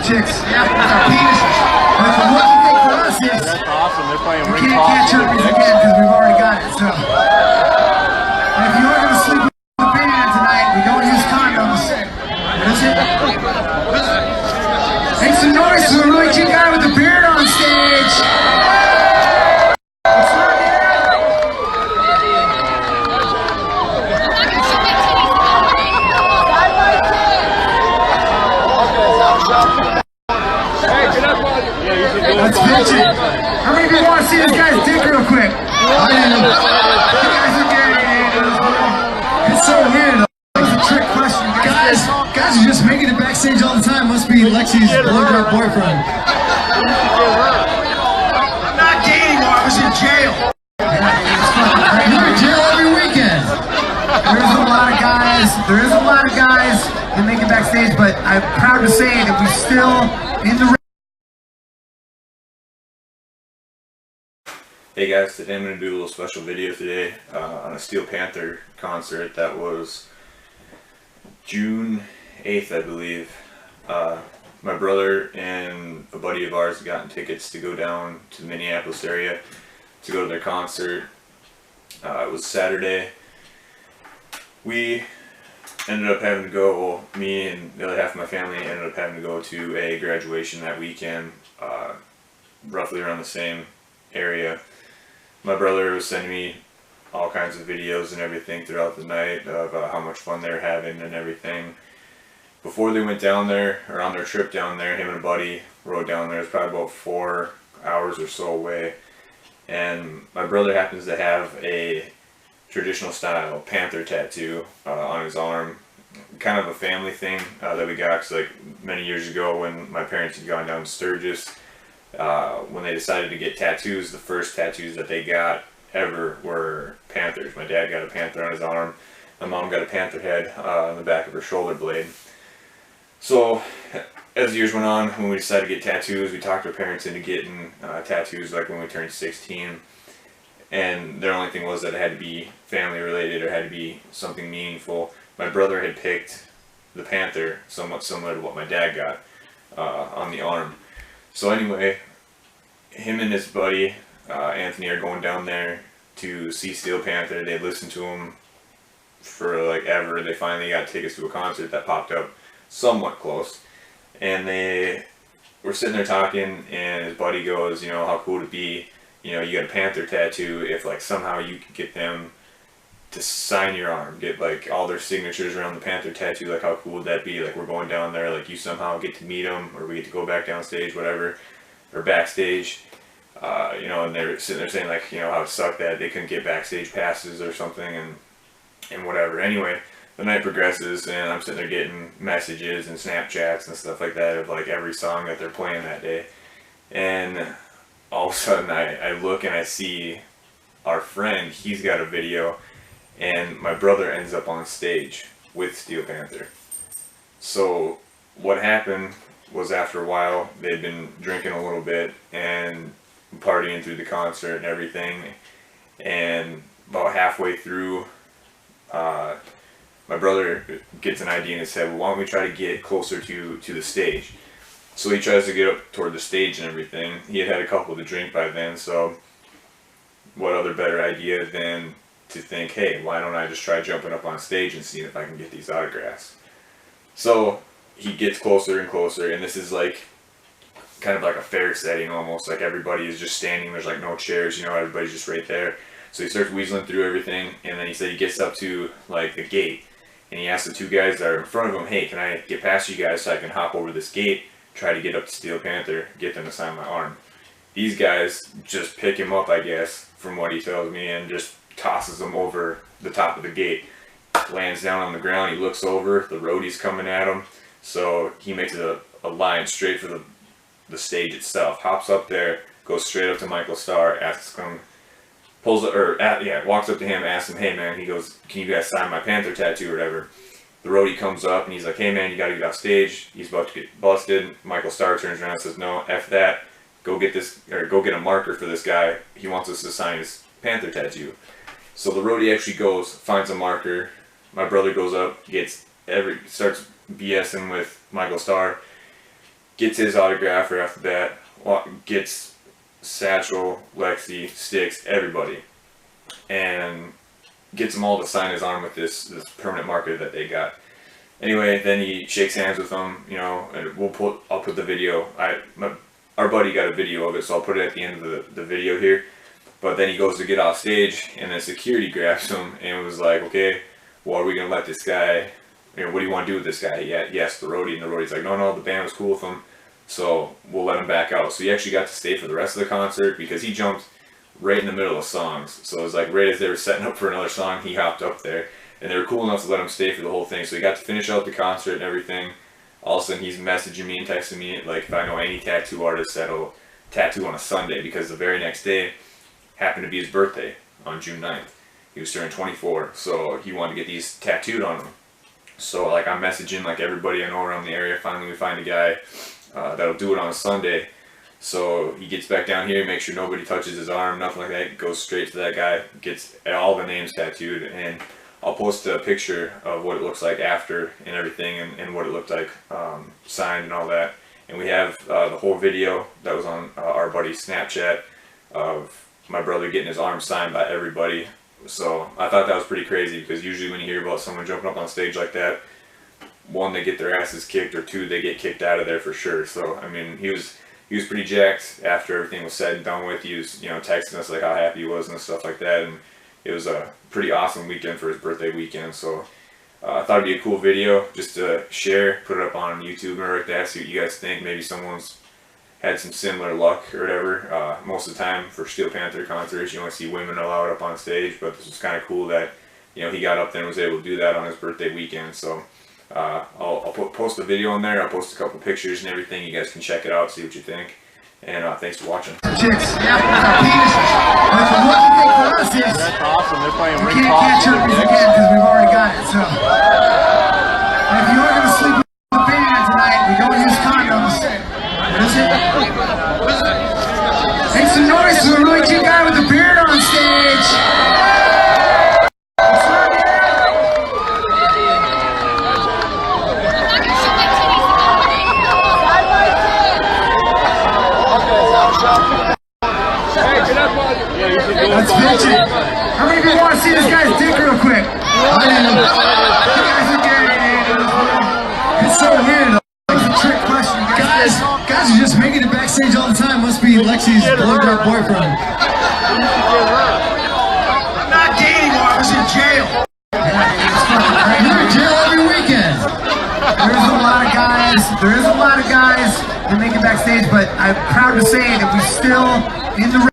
chicks with our penises. But the lucky thing for us is that's awesome. They're playing we can't catch herpes again because we've already got it. So, and if you are going to sleep with the band tonight, we don't use condoms. That's it. Make some noise for the really cute guy with the beard on stage. Let's pitch it. How many of you want to see this guy's dick real quick? I do. You guys are getting it's so weird. It's a trick question. Guys are just making it backstage all the time. Must be Lexi's blowjob boyfriend. I'm not gay anymore. I was in jail. You were in jail every weekend. There is a lot of guys that make it backstage, but I'm proud to say that we still in the. Hey guys, today I'm going to do a little special video today on a Steel Panther concert that was June 8th, I believe. My brother and a buddy of ours had gotten tickets to go down to the Minneapolis area to go to their concert. It was Saturday. We ended up having to go, me and the other half of my family ended up having to go to a graduation that weekend, roughly around the same area. My brother was sending me all kinds of videos and everything throughout the night of how much fun they were having and everything. Before they went down there, or on their trip down there, him and a buddy rode down there. It was probably about 4 hours or so away. And my brother happens to have a traditional style Panther tattoo on his arm. Kind of a family thing that we got, because like many years ago when my parents had gone down to Sturgis, when they decided to get tattoos, the first tattoos that they got ever were Panthers. My dad got a Panther on his arm. My mom got a Panther head on the back of her shoulder blade. So as the years went on, when we decided to get tattoos, we talked our parents into getting tattoos like when we turned 16. And their only thing was that it had to be family related or had to be something meaningful. My brother had picked the Panther, somewhat similar to what my dad got on the arm. So anyway, him and his buddy Anthony are going down there to see Steel Panther. They listened to him for like ever. They finally got tickets to a concert that popped up somewhat close, and they were sitting there talking, and his buddy goes, you know, how cool would it be, you know, you got a Panther tattoo, if like somehow you could get them to sign your arm, get like all their signatures around the Panther tattoo, like how cool would that be? Like we're going down there, like you somehow get to meet them, or we get to go back downstage, whatever, or backstage, you know, and they're sitting there saying like, you know, how it sucked that they couldn't get backstage passes or something, and whatever. Anyway, the night progresses, and I'm sitting there getting messages and Snapchats and stuff like that of like every song that they're playing that day, and all of a sudden I look and I see our friend, he's got a video, and my brother ends up on stage with Steel Panther. So what happened was, after a while, they'd been drinking a little bit and partying through the concert and everything, and about halfway through, my brother gets an idea in his head, well, why don't we try to get closer to the stage? So he tries to get up toward the stage and everything. He had had a couple to drink by then, so what other better idea than to think, hey, why don't I just try jumping up on stage and seeing if I can get these autographs? So he gets closer and closer, and this is like kind of like a fair setting almost, like everybody is just standing, there's like no chairs, you know, everybody's just right there. So he starts weaseling through everything, and then he said he gets up to like the gate, and he asks the two guys that are in front of him, hey, can I get past you guys so I can hop over this gate, try to get up to Steel Panther, get them to sign my arm? These guys just pick him up, I guess, from what he tells me, and just tosses him over the top of the gate. Lands down on the ground, he looks over, the roadie's coming at him, so he makes a line straight for the stage itself, hops up there, goes straight up to Michael Starr, asks him, walks up to him, asks him, hey man, he goes, can you guys sign my Panther tattoo or whatever? The roadie comes up and he's like, hey man, you gotta get off stage. He's about to get busted. Michael Starr turns around and says, no, F that, go get a marker for this guy. He wants us to sign his Panther tattoo. So the roadie actually goes, finds a marker. My brother goes up, starts BSing with Michael Starr. gets his autograph right off the bat, gets Satchel, Lexi, Sticks, everybody, and gets them all to sign his arm with this permanent marker that they got. Anyway, then he shakes hands with them, you know, and I'll put the video. Our buddy got a video of it, so I'll put it at the end of the video here. But then he goes to get off stage, and then security grabs him and was like, okay, well, are we gonna let this guy? You know, what do you want to do with this guy? He asked the roadie, and the roadie's like, no, the band was cool with him, so we'll let him back out. So he actually got to stay for the rest of the concert because he jumped right in the middle of songs. So it was like right as they were setting up for another song, he hopped up there. And they were cool enough to let him stay for the whole thing. So he got to finish out the concert and everything. All of a sudden he's messaging me and texting me like if I know any tattoo artist that'll tattoo on a Sunday, because the very next day happened to be his birthday on June 9th. He was turning 24, so he wanted to get these tattooed on him. So like I'm messaging like everybody I know around the area. Finally we find a guy that'll do it on a Sunday. So he gets back down here, makes sure nobody touches his arm, nothing like that. Goes straight to that guy, gets all the names tattooed, and I'll post a picture of what it looks like after and everything, and what it looked like signed and all that. And we have the whole video that was on our buddy's Snapchat of my brother getting his arm signed by everybody. So I thought that was pretty crazy, because usually when you hear about someone jumping up on stage like that, one, they get their asses kicked, or two, they get kicked out of there for sure. So I mean, he was pretty jacked after everything was said and done with. He was, you know, texting us like how happy he was and stuff like that, and it was a pretty awesome weekend for his birthday weekend. So I thought it'd be a cool video just to share, put it up on YouTube or like that, see what you guys think. Maybe someone's had some similar luck or whatever. Most of the time for Steel Panther concerts, you only see women allowed up on stage, but this was kind of cool that, you know, he got up there and was able to do that on his birthday weekend. So I'll post a video on there. I'll post a couple pictures and everything. You guys can check it out, see what you think. And thanks for watching. Chicks, yeah, but the lucky thing for us is that's awesome. They're playing we can't catch up again because we've already got it. So, and if you are going to sleep with the band tonight, we don't use condoms. What is it? Make some noise for the really cute guy with the beard on stage. Let's pitch it. How many of you want to see this guy's dick real quick? I do. You guys are getting it. It's so weird. It's a trick question. Guys are just making it backstage all the time. Must be Lexi's blowed-up boyfriend. I'm not dating her. I was in jail. You're in jail every weekend. There is a lot of guys that make it backstage, but I'm proud to say that we're still in the